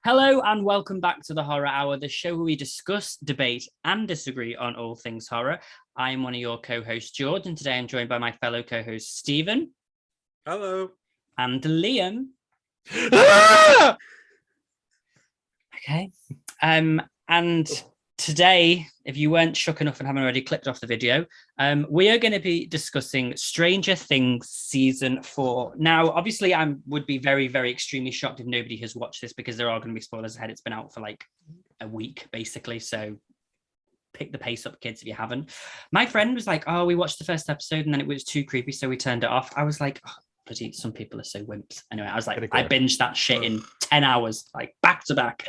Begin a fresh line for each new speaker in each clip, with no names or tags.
Hello and welcome back to the Horror Hour, the show where we discuss, debate, and disagree on all things horror. I am one of your co-hosts, George, and today I'm joined by my fellow co-host, Stephen.
Hello.
And Liam. Okay. And today, if you weren't shook enough and haven't already clicked off the video, we are going to be discussing Stranger Things Season 4. Now, obviously, I would be very, very extremely shocked if nobody has watched this because there are going to be spoilers ahead. It's been out for like a week, basically. So pick the pace up, kids, if you haven't. My friend was like, oh, we watched the first episode and then it was too creepy, so we turned it off. I was like, oh, bloody, some people are so wimps. Anyway, I was like, I binged that shit in 10 hours, like back to back.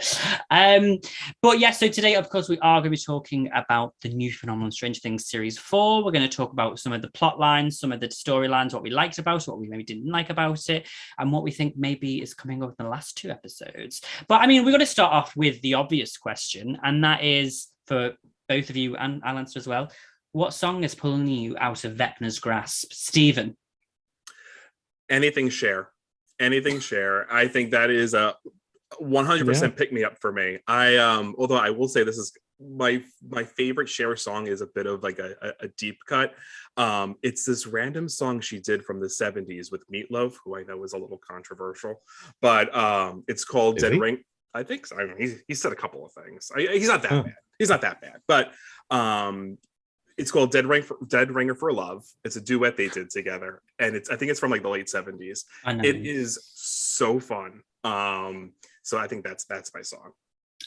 But yeah, so today, of course, we are going to be talking about the new phenomenal Stranger Things Series 4. We're going to talk about some of the plot lines, some of the storylines, what we liked about it, what we maybe didn't like about it, and what we think maybe is coming up in the last two episodes. But I mean, we're going to start off with the obvious question, and that is for both of you, and I'll answer as well. What song is pulling you out of Vecna's grasp? Stephen?
Anything Cher. I think that is a 100% pick me up for me. Although I will say this is my favorite Cher song is a bit of like a deep cut. It's this random song she did from the 70s with Meatloaf, who I know is a little controversial, but it's called Dead Ring. I think so. I mean, he said a couple of things. He's not that bad. He's not that bad, but it's called Dead Ringer for Love. It's a duet they did together, and I think it's from like the late 70s. It is so fun. So I think that's my song.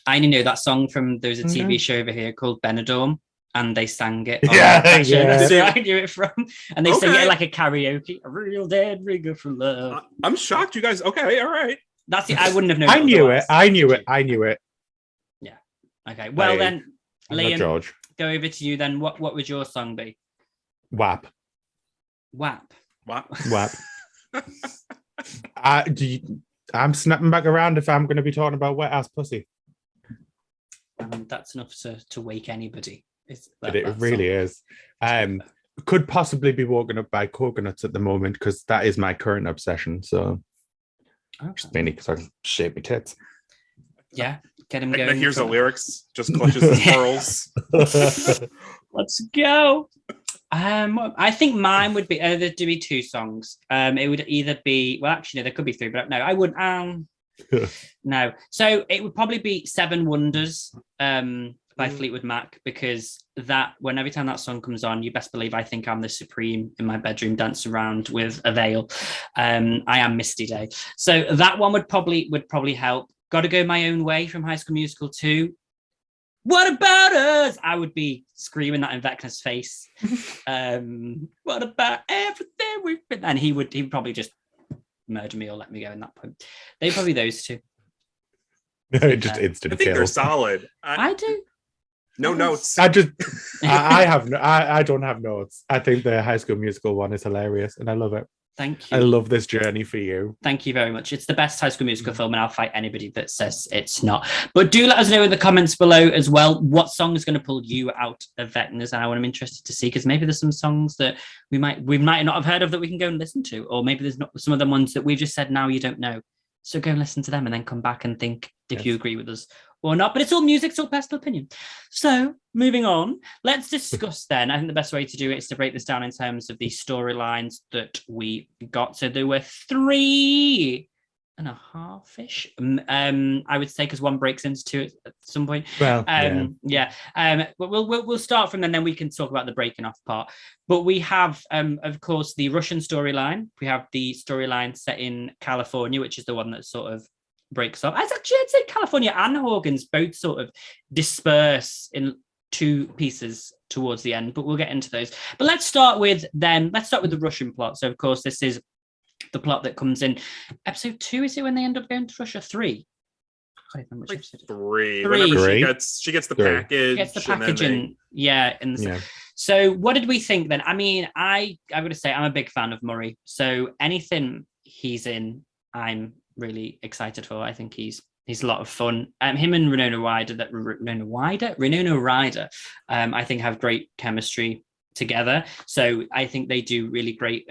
I only know that song from there's a TV show over here called Benidorm, and they sang it.
Yeah.
So I knew it from, and they sang it like a karaoke. A real dead ringer for love.
I'm shocked, you guys. Okay, all right.
That's it. I wouldn't have known.
I knew it.
Yeah. Okay. Well then, Liam,
George.
Go over to you then. What would your song be?
WAP. I'm snapping back around if I'm going to be talking about wet ass pussy.
That's enough to wake anybody.
It really is. Could possibly be woken up by coconuts at the moment because that is my current obsession. So just mainly because I shape my tits.
Yeah, get him going.
Here's the lyrics. Just clutches his pearls.
Let's go. I think mine would be there'd be two songs. It would either be actually there could be three, but no, I wouldn't. No, so it would probably be Seven Wonders by Fleetwood Mac, because every time that song comes on, you best believe I think I'm the supreme in my bedroom dancing around with a veil. I am Misty Day, so that one would probably help. Gotta Go My Own Way from High School Musical 2. What about us? I would be screaming that in Vecna's face. What about everything we've been? And he would probably just murder me or let me go in that point. They're probably those two.
Just instant
I think
kill.
They're solid.
I do.
No notes.
I don't have notes. I think the High School Musical one is hilarious and I love it.
Thank you.
I love this journey for you.
Thank you very much. It's the best High School Musical film, and I'll fight anybody that says it's not. But do let us know in the comments below as well what song is going to pull you out of Vecna's, and I'm interested to see, because maybe there's some songs that we might not have heard of that we can go and listen to, or maybe there's not some of the ones that we've just said now you don't know. So go and listen to them and then come back and think if you agree with us or not. But it's all music, it's all personal opinion. So moving on, let's discuss then. I think the best way to do it is to break this down in terms of the storylines that we got. So there were 3.5-ish, I would say, because one breaks into two at some point.
Well,
but we'll start from then we can talk about the breaking off part. But we have, of course, the Russian storyline. We have the storyline set in California, which is the one that sort of breaks up. I'd say California and Hawkins both sort of disperse in two pieces towards the end, but we'll get into those. But let's start with the Russian plot. So of course this is the plot that comes in episode 2. Is it when they end up going to Russia? 3? I can't remember which episode.
3.
Whenever
she gets the package.
She gets the package So what did we think then? I mean, I got to say I'm a big fan of Murray. So anything he's in, I'm really excited for. I think he's a lot of fun. Him and Winona Ryder, I think have great chemistry. together. So I think they do really great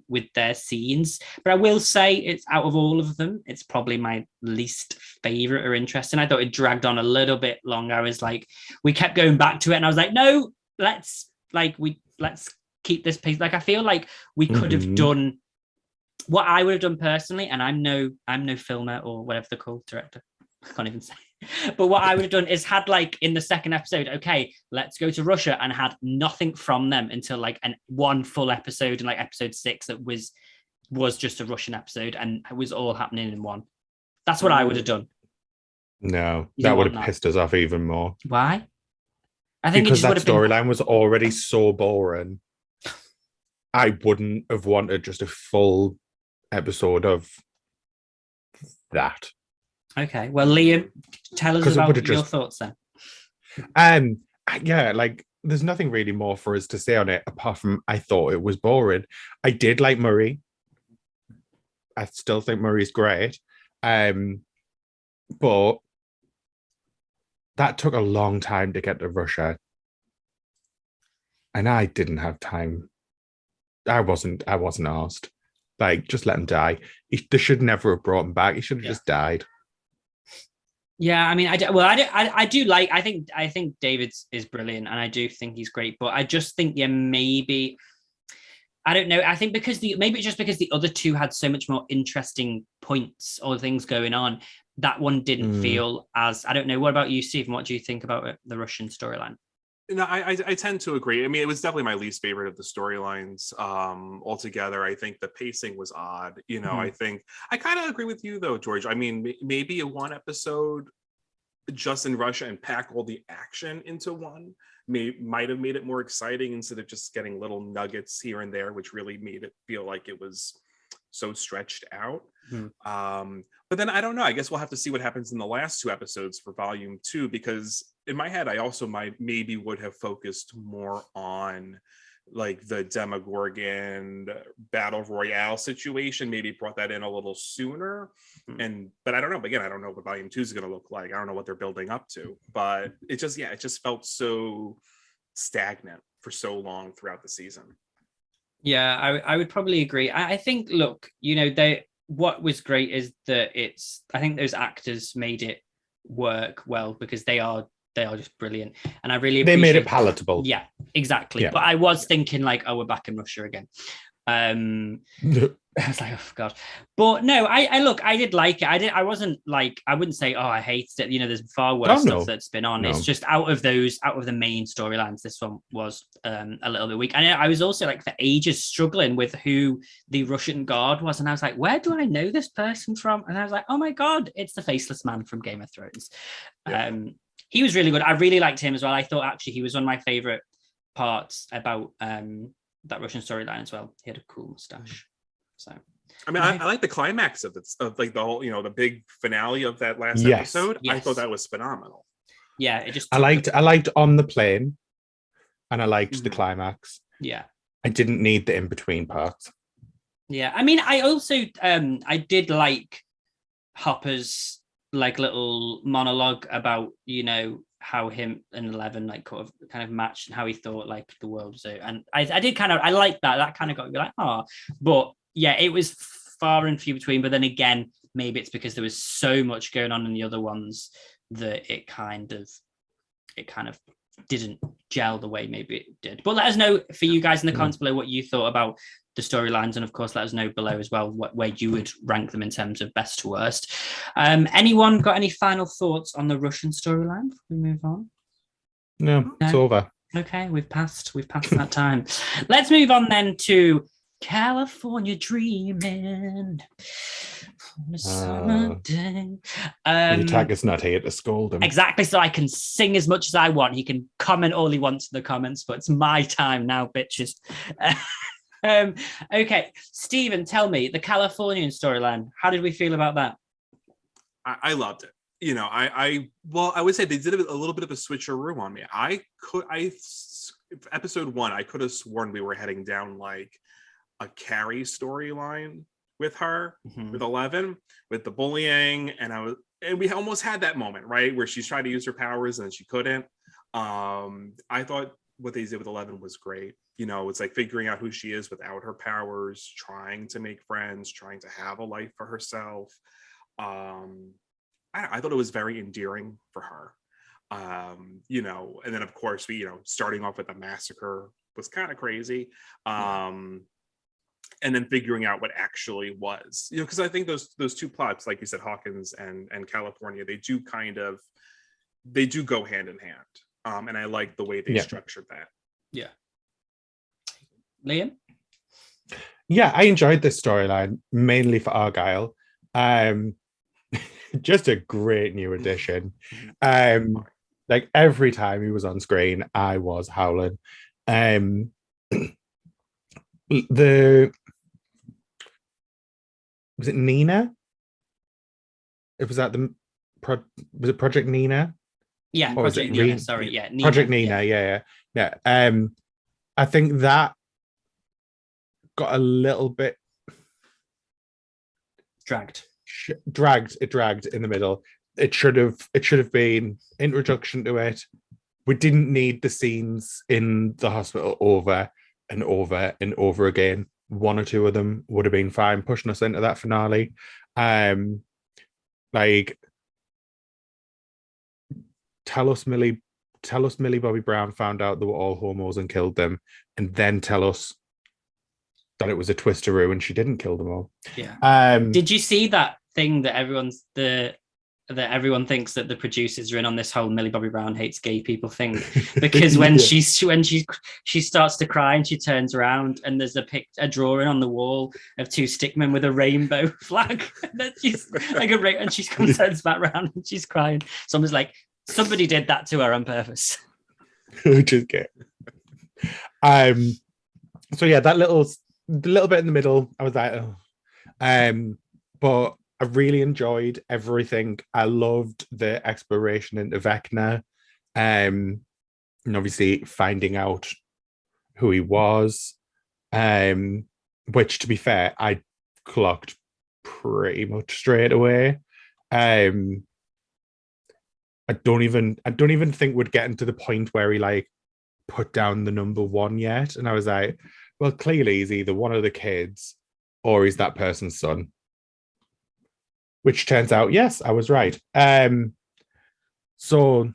with their scenes. But I will say, it's out of all of them, it's probably my least favorite or interesting. I thought it dragged on a little bit long. I was like, we kept going back to it, and I was like, no, let's keep this pace. Like, I feel like we could have done what I would have done personally, and I'm no filmer or whatever they're called, director. I can't even say. But what I would have done is had, like, in the second episode, okay, let's go to Russia, and had nothing from them until like one full episode, in like episode 6 that was just a Russian episode, and it was all happening in one. That's what I would have done.
No, that would have pissed us off even more.
Why? I think
because that storyline was already so boring. I wouldn't have wanted just a full episode of that.
Okay, well, Liam, tell us about your thoughts
then. Yeah, like, there's nothing really more for us to say on it apart from I thought it was boring. I did like Murray. I still think Murray's great. But that took a long time to get to Russia. And I didn't have time. I wasn't asked. Like, just let him die. They should never have brought him back. He should have just died.
Yeah, I mean, I think David is brilliant, and I do think he's great, but I just think, maybe, I don't know. I think maybe it's just because the other two had so much more interesting points or things going on. That one didn't feel as, I don't know. What about you, Stephen? What do you think about the Russian storyline?
No, I tend to agree. I mean, it was definitely my least favorite of the storylines altogether. I think the pacing was odd. I think I kind of agree with you, though, George. I mean, maybe a one episode just in Russia and pack all the action into one might have made it more exciting instead of just getting little nuggets here and there, which really made it feel like it was so stretched out. But then I don't know. I guess we'll have to see what happens in the last 2 episodes for Volume 2, because in my head, I also maybe would have focused more on like the Demogorgon battle royale situation, maybe brought that in a little sooner. But I don't know. Again, I don't know what Volume 2 is going to look like. I don't know what they're building up to, but it just felt so stagnant for so long throughout the season.
Yeah, I would probably agree. I think, look, what was great is that I think those actors made it work well, because they are just brilliant, and I really appreciate.
They made it palatable.
Yeah, exactly. Yeah. But I was thinking, like, oh, we're back in Russia again. I was like, oh god. But no, I did like it. I wasn't like, I wouldn't say, oh, I hated it. There's far worse stuff that's been on. No. It's just out of the main storylines, this one was a little bit weak. And I was also, like, for ages struggling with who the Russian guard was, and I was like, where do I know this person from? And I was like, oh my god, it's the faceless man from Game of Thrones. Yeah. He was really good. I really liked him as well. I thought actually he was one of my favorite parts about that Russian storyline as well. He had a cool mustache. So
I mean, I like the climax of like the whole, the big finale of that last episode. Yes. I thought that was phenomenal.
Yeah, it just
I liked on the plane, and I liked the climax.
Yeah,
I didn't need the in between parts.
Yeah, I mean, I also I did like Hopper's like little monologue about how him and Eleven like kind of matched, and how he thought like the world was out. And I did I liked that kind of got me like, oh, but yeah, it was far and few between. But then again, maybe it's because there was so much going on in the other ones that it kind of didn't gel the way maybe it did. But let us know for you guys in the comments below what you thought about the storylines, and of course let us know below as well where you would rank them in terms of best to worst. Anyone got any final thoughts on the Russian storyline before we move on?
No, it's over.
Okay, we've passed that time. Let's move on then to California Dreaming on a summer day.
The attacker's not here to scold him.
Exactly, so I can sing as much as I want. He can comment all he wants in the comments, but it's my time now, bitches. Okay, Stephen, tell me, the Californian storyline, how did we feel about that?
I loved it. I would say they did a little bit of a switcheroo on me. Episode 1, I could have sworn we were heading down like a Carrie storyline with her, with 11, with the bullying, and we almost had that moment, right, where she's trying to use her powers and she couldn't. I thought what they did with 11 was great. You know, it's like figuring out who she is without her powers, trying to make friends, trying to have a life for herself. I thought it was very endearing for her. You know, and then of course we, starting off with a massacre was kind of crazy. And then figuring out what actually was, because I think those two plots, like you said, Hawkins and California, they do go hand in hand. And I like the way they structured that.
Yeah. Liam?
Yeah, I enjoyed this storyline mainly for Argyle. Just a great new addition. Like every time he was on screen, I was howling. Was it Nina? It was at the was it Project Nina?
Yeah,
or
Project Nina. Sorry, yeah, Nina,
Project Nina. Yeah. I think that got a little bit
dragged.
It dragged in the middle. It should have been introduction to it. We didn't need the scenes in the hospital over and over and over again. One or two of them would have been fine, pushing us into that finale. Like, tell us Millie Bobby Brown found out they were all homos and killed them, and then tell us that it was a twisteroo and she didn't kill them all.
Yeah. Did you see that thing that everyone thinks that the producers are in on this whole Millie Bobby Brown hates gay people thing? Because when she starts to cry and she turns around and there's a drawing on the wall of two stickmen with a rainbow flag, and then she's like and she turns back around and she's crying. Someone's like, somebody did that to her on purpose.
Which is good. So yeah, the little bit in the middle, I was like, oh. But I really enjoyed everything. I loved the exploration into Vecna, and obviously finding out who he was, which, to be fair, I clocked pretty much straight away. I don't even think we're getting to the point where he like put down the number one yet, and I was like, well, clearly he's either one of the kids or he's that person's son. Which turns out, yes, I was right. So,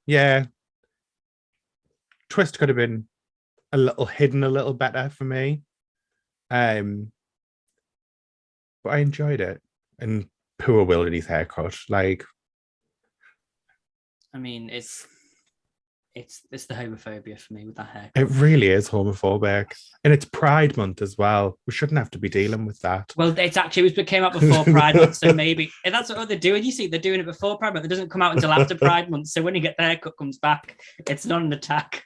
yeah, twist could have been hidden a little better for me. But I enjoyed it. And poor Willoughby's haircut. Like,
I mean, it's the homophobia for me with that hair.
It really is homophobic. And it's Pride Month as well. We shouldn't have to be dealing with that.
Well, it came out before Pride Month, so maybe and that's what they're doing. You see, they're doing it before Pride Month. It doesn't come out until after Pride Month. So when you get the haircut comes back, it's not an attack.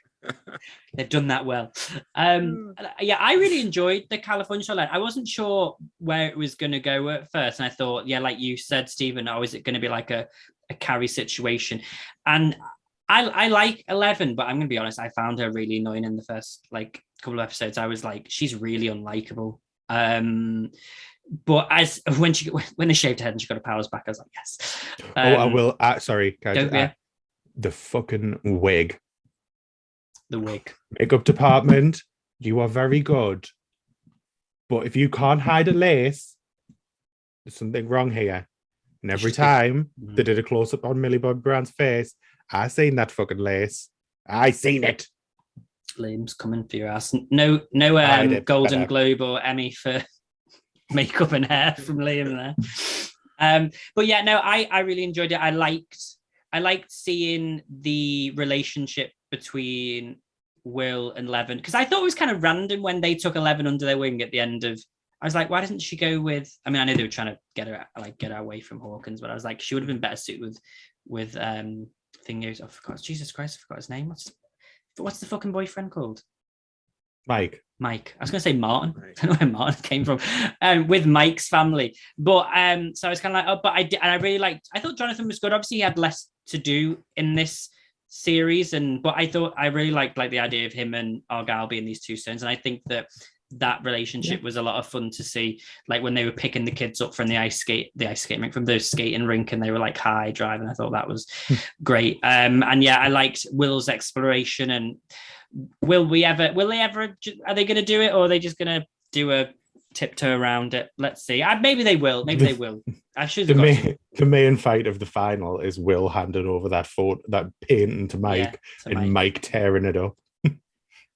They've done that well. Yeah, I really enjoyed the California storyline. I wasn't sure where it was going to go at first. And I thought, yeah, like you said, Stephen, is it going to be like a Carrie situation? And I like 11, but I'm going to be honest, I found her really annoying in the first like couple of episodes. I was like, she's really unlikable. But when they shaved her head and she got her powers back, I was like, yes.
I will. Sorry, the fucking wig.
The wig.
Makeup department, you are very good. But if you can't hide a lace, there's something wrong here. And every time they did a close-up on Millie Bobby Brown's face, I seen that fucking lace. I seen it.
Liam's coming for your ass. No Golden Globe or Emmy for makeup and hair from Liam there. But yeah, no, I really enjoyed it. I liked seeing the relationship between Will and Levin, because I thought it was kind of random when they took 11 under their wing at the end of. I was like, why doesn't she go with? I mean, I know they were trying to get her away from Hawkins, but I was like, she would have been better suited with thingies. I forgot. Jesus Christ, I forgot his name. What's the fucking boyfriend called?
Mike.
I was going to say Martin. Right. I don't know where Martin came from. With Mike's family, but so I was kind of like, oh, but I did, and I really liked. I thought Jonathan was good. Obviously, he had less to do in this series, but I thought I really liked like the idea of him and Argyle being these two sons, and I think that that relationship was a lot of fun to see, like when they were picking the kids up from the ice skating rink, from the skating rink, and they were like high driving. I thought that was great. And yeah, I liked Will's exploration. And will they ever, are they going to do it, or are they just going to do a tiptoe around it? Let's see. Maybe they will. I should have
the main fight of the final is Will handing over that painting to Mike, Mike tearing it up.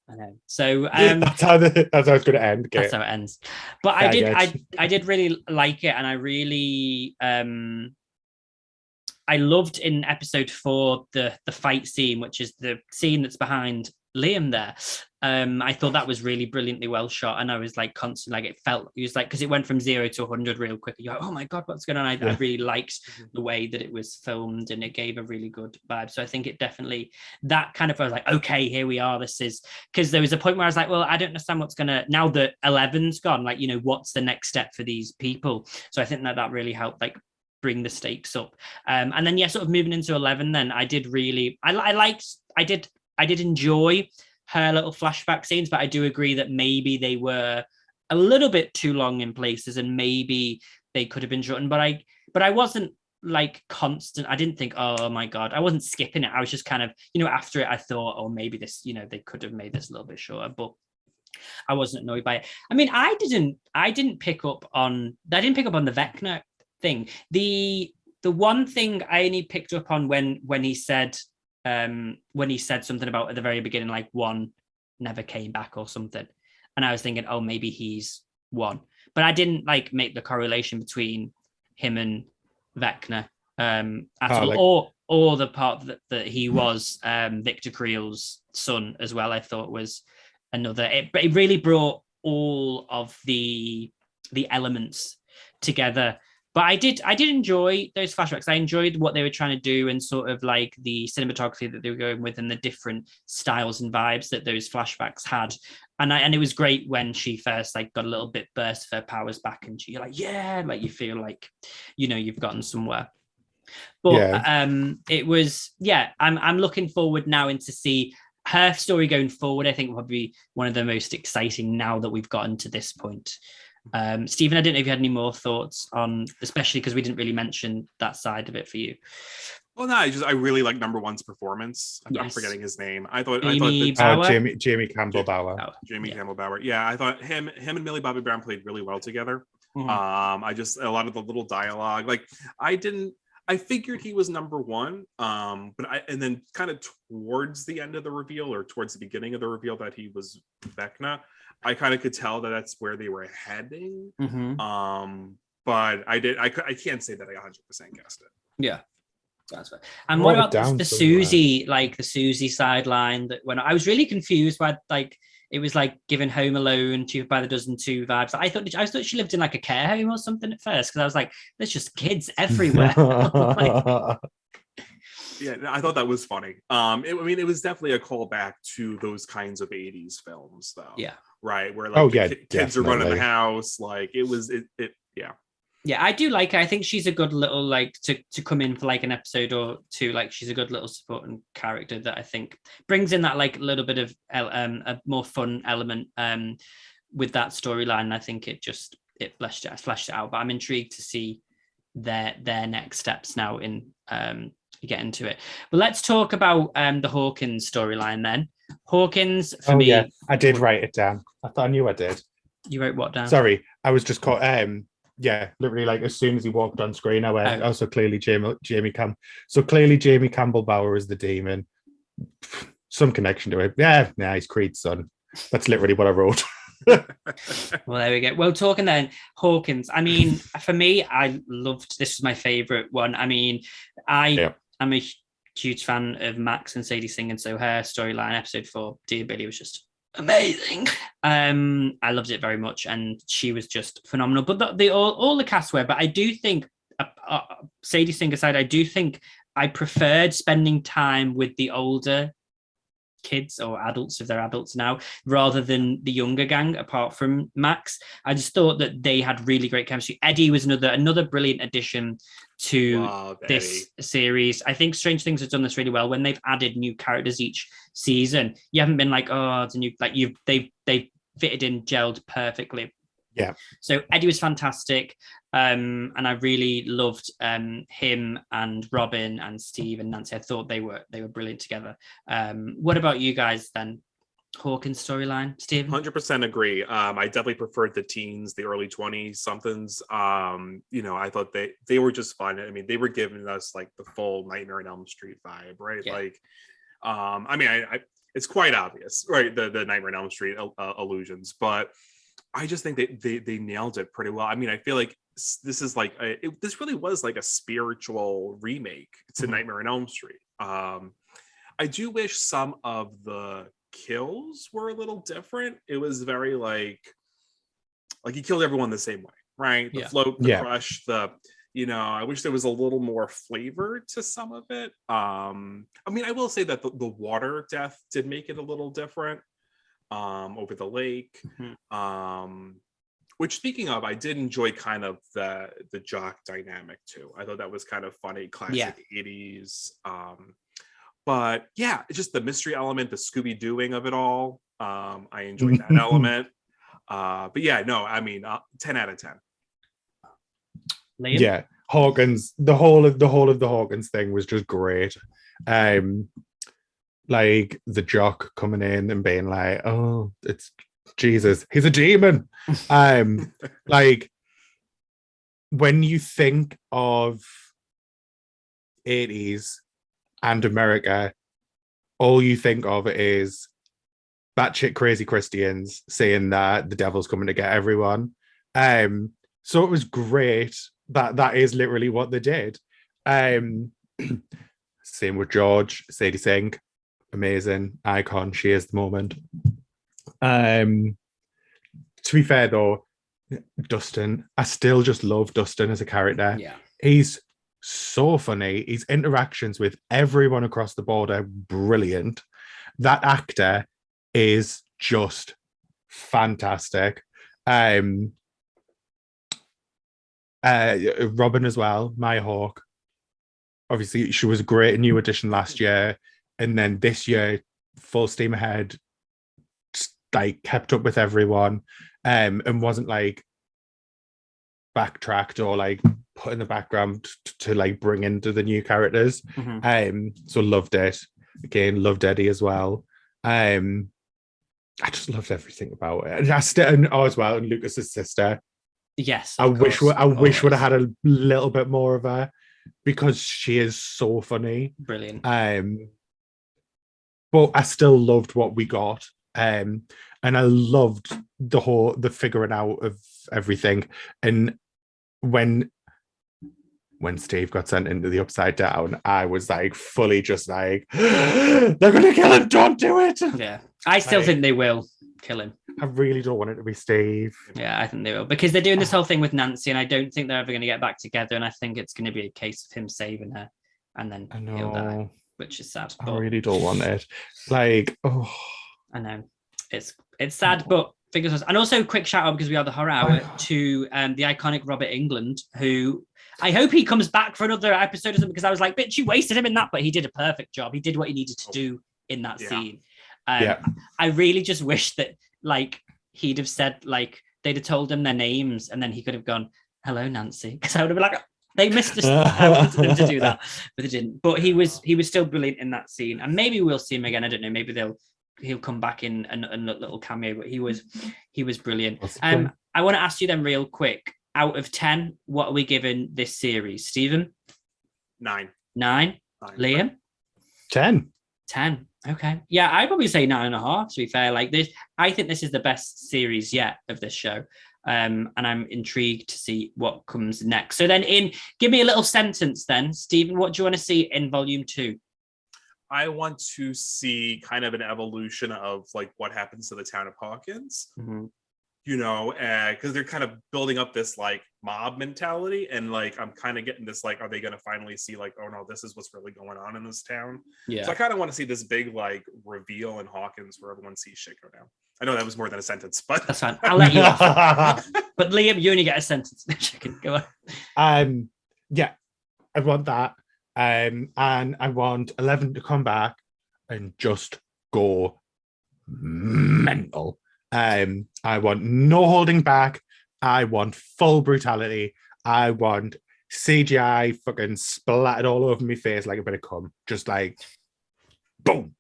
I know. So
that's how it's going to end.
That's how it ends. But I did really like it, and I really I loved in episode 4 the fight scene, which is the scene that's behind Liam there. I thought that was really brilliantly well shot, and I was like constantly, like, it was like, because it went from 0 to 100 real quick. You're like, oh my god, what's going on? I really liked the way that it was filmed, and it gave a really good vibe. So I think it definitely, that kind of, I was like, okay, here we are. This is, because there was a point where I was like, well, I don't understand what's gonna, now that 11's gone, like, you know, what's the next step for these people? So I think that really helped, like, bring the stakes up. And then sort of moving into 11, then I did enjoy her little flashback scenes, but I do agree that maybe they were a little bit too long in places, and maybe they could have been shortened. But I wasn't like constant. I didn't think, oh my god, I wasn't skipping it. I was just kind of, you know, after it, I thought, oh, maybe this, you know, they could have made this a little bit shorter, but I wasn't annoyed by it. I mean, I didn't pick up on the Vecna thing. The one thing I only picked up on when he said something about at the very beginning, like, one never came back or something, and I was thinking, oh, maybe he's one, but I didn't like make the correlation between him and Vecna at all, or the part that he was Victor Creel's son as well. I thought was another. It really brought all of the elements together. But I did enjoy those flashbacks. I enjoyed what they were trying to do, and sort of like the cinematography that they were going with, and the different styles and vibes that those flashbacks had. And it was great when she first like got a little bit burst of her powers back, and you're like, yeah, like you feel like, you know, you've gotten somewhere. But it was, I'm looking forward now into see her story going forward. I think will be one of the most exciting now that we've gotten to this point. Stephen, I didn't know if you had any more thoughts on, especially because we didn't really mention that side of it for you.
Well, no, I really like number 1's performance. I'm forgetting his name.
Jamie Campbell Bower.
Jamie Campbell Bower. Yeah, I thought him and Millie Bobby Brown played really well together.
Mm-hmm.
A lot of the little dialogue, like I figured he was number 1, and then kind of towards the end of the reveal, or towards the beginning of the reveal, that he was Vecna, I kind of could tell that that's where they were heading.
Mm-hmm.
But I can't say that I 100% guessed it.
Yeah, that's right. And what about the Susie, like the Susie sideline? That when I was really confused by, like, it was like giving Home Alone, 2 by the Dozen 2 vibes. I thought she lived in like a care home or something at first, because I was like, there's just kids everywhere.
Yeah, I thought that was funny. It was definitely a callback to those kinds of 80s films, though.
Yeah.
Right, where like kids are running the house, like yeah.
Yeah, I do like her. I think she's a good little, like, to come in for like an episode or two. Like, she's a good little supporting character that I think brings in that like little bit of a more fun element with that storyline. I think it fleshed it out. But I'm intrigued to see their next steps now in get into it. But let's talk about the Hawkins storyline then. Hawkins, for me.
Yeah, I did write it down. I knew I did.
You wrote what down?
Sorry, I was just caught. Literally, like, as soon as he walked on screen, I went, also clearly Jamie Campbell. So clearly Jamie Campbell Bower is the demon. Some connection to it. Yeah, he's Creed's son. That's literally what I wrote.
Well, there we go. Well, talking then, Hawkins. I mean, for me, I loved, this was my favorite one. I mean, I'm a huge fan of Max and Sadie singing, so her storyline, episode 4, Dear Billy, was just amazing. I loved it very much, and she was just phenomenal. But all the cast were. But I do think, Sadie Singh aside, I do think I preferred spending time with the older kids, or adults if they're adults now, rather than the younger gang, apart from Max. I just thought that they had really great chemistry. Eddie was another brilliant addition to this series. I think Strange Things has done this really well when they've added new characters each season. You haven't been like, oh, it's a new, like they've fitted in, gelled perfectly.
Yeah.
So Eddie was fantastic. And I really loved him and Robin and Steve and Nancy. I thought they were brilliant together. What about you guys then? Hawkins storyline, Stephen?
100% agree. I definitely preferred the teens, the early 20s somethings. I thought they were just fun. I mean, they were giving us like the full Nightmare on Elm Street vibe, right?
Yeah.
Like, I it's quite obvious, right? The Nightmare on Elm Street allusions, but I just think they nailed it pretty well. I mean, I feel like this is like this really was like a spiritual remake to Nightmare on Elm Street. I do wish some of the kills were a little different. It was very like he killed everyone the same way, right? The float, the crush, I wish there was a little more flavor to some of it. I mean, I will say that the water death did make it a little different over the lake. Which, speaking of, I did enjoy kind of the jock dynamic too. I thought that was kind of funny, classic 80s. But yeah, it's just the mystery element, the Scooby-Dooing of it all. I enjoyed that element. But yeah, no, I mean, 10 out of 10.
Liam?
Yeah, Hawkins, the whole of the Hawkins thing was just great. Like the jock coming in and being like, oh, it's Jesus, he's a demon. Like when you think of 80s and America, all you think of is batshit crazy Christians saying that the devil's coming to get everyone. So it was great that is literally what they did. Same with George, Sadie Sink, amazing icon. She is the moment. To be fair though, Dustin, I still just love Dustin as a character.
Yeah,
he's so funny. His interactions with everyone across the board are brilliant. That actor is just fantastic. Robin as well, my Hawk. Obviously, she was a great new addition last year, and then this year, full steam ahead, like kept up with everyone, and wasn't like backtracked or like put in the background to like bring into the new characters. So loved it. Again, loved Eddie as well. I just loved everything about it. And as well, and Lucas's sister.
Yes,
I wish would have had a little bit more of her because she is so funny.
Brilliant.
But I still loved what we got. And I loved the figuring out of everything. And when Steve got sent into the Upside Down, I was like fully just like, they're gonna kill him, don't do it.
Yeah, I still think they will kill him.
I really don't want it to be Steve.
Yeah, I think they will, because they're doing this whole thing with Nancy, and I don't think they're ever going to get back together, and I think it's going to be a case of him saving her and then he'll die, which is sad.
I really don't want it. Like, oh,
I know it's sad, but fingers crossed. And also, quick shout out, because we are the horror hour, to the iconic Robert Englund, who I hope he comes back for another episode or something, because I was like, bitch, you wasted him in that, but he did a perfect job. He did what he needed to do in that scene. I really just wish that like he'd have said, like they'd have told him their names and then he could have gone, hello Nancy, because I would have been like, they missed us. I wanted them to do that, but they didn't. But he was still brilliant in that scene, and maybe we'll see him again. I don't know, maybe he'll come back in a little cameo, but he was brilliant. I want to ask you then real quick, out of 10, what are we giving this series? Stephen?
9.
Liam?
10.
Okay. Yeah, I'd probably say 9.5, to be fair. Like this, I think this is the best series yet of this show. And I'm intrigued to see what comes next. So then give me a little sentence then, Stephen, what do you want to see in volume 2?
I want to see kind of an evolution of like what happens to the town of Hawkins. You know, because they're kind of building up this like mob mentality, and like I'm kind of getting this like, are they going to finally see like, oh no, this is what's really going on in this town? Yeah. So I kind of want to see this big like reveal in Hawkins where everyone sees shit go down. I know that was more than a sentence, but
that's fine. I'll let you off. But Liam, you only get a sentence. Go
on. Yeah, I want that. And I want 11 to come back and just go mental. I want no holding back. I want full brutality. I want CGI fucking splattered all over my face like a bit of cum. Just like, boom,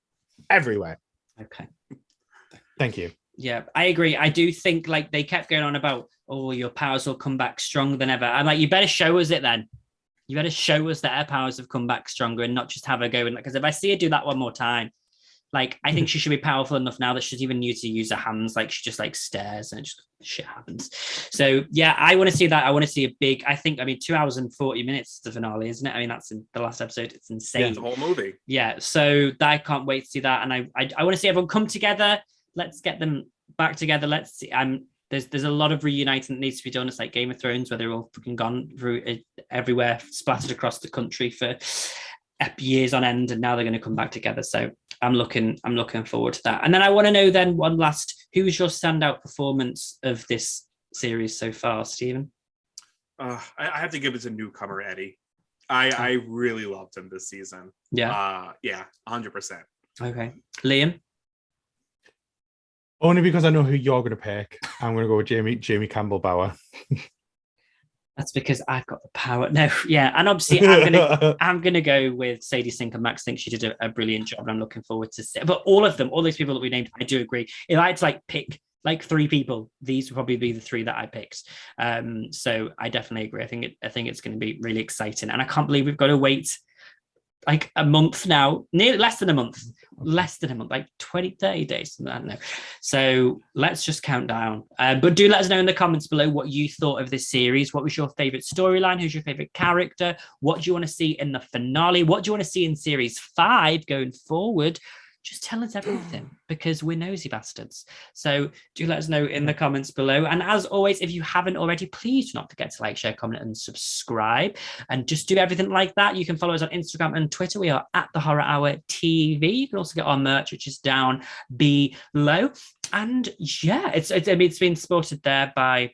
everywhere.
Okay.
Thank you.
Yeah, I agree. I do think like they kept going on about, oh, your powers will come back stronger than ever. I'm like, you better show us it then. You better show us that her powers have come back stronger and not just have her go. Because if I see her do that one more time, like, I think she should be powerful enough now that she's even new to use her hands. Like, she just like stares and just shit happens. So yeah, I want to see that. I want to see a big, I mean, 2 hours and 40 minutes is the finale, isn't it? I mean, that's in the last episode. It's insane.
Yeah, it's a whole movie.
Yeah. So I can't wait to see that. And I want to see everyone come together. Let's get them back together. Let's see. There's a lot of reuniting that needs to be done. It's like Game of Thrones, where they're all fucking gone through everywhere, splattered across the country for years on end, and now they're going to come back together. So I'm looking forward to that. And then I want to know then one last, who's your standout performance of this series so far, Stephen?
I have to give it to newcomer Eddie. I really loved him this season.
Yeah.
100%.
Okay. Liam?
Only because I know who you're going to pick. I'm going to go with Jamie Campbell Bower.
That's because I've got the power. No, yeah, and obviously I'm gonna go with Sadie Sink and Max. I think she did a brilliant job, and I'm looking forward to see. But all of them, all these people that we named, I do agree. If I had to like pick like 3 people, these would probably be the 3 that I picked. So I definitely agree. I think it's going to be really exciting, and I can't believe we've got to wait like a month now, nearly less than a month, like 30 days. I don't know. So let's just count down. But do let us know in the comments below what you thought of this series. What was your favorite storyline? Who's your favorite character? What do you want to see in the finale? What do you want to see in series 5 going forward? Just tell us everything, because we're nosy bastards. So do let us know in the comments below. And as always, if you haven't already, please do not forget to like, share, comment, and subscribe. And just do everything like that. You can follow us on Instagram and Twitter. We are at The Horror Hour TV. You can also get our merch, which is down below. And yeah, it's been supported there by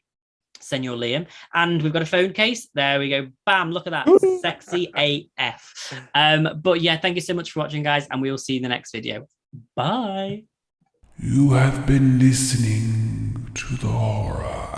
Senor Liam, and we've got a phone case. There we go. Bam, look at that. Sexy AF. But yeah, thank you so much for watching, guys, and we will see you in the next video. Bye.
You have been listening to The Horror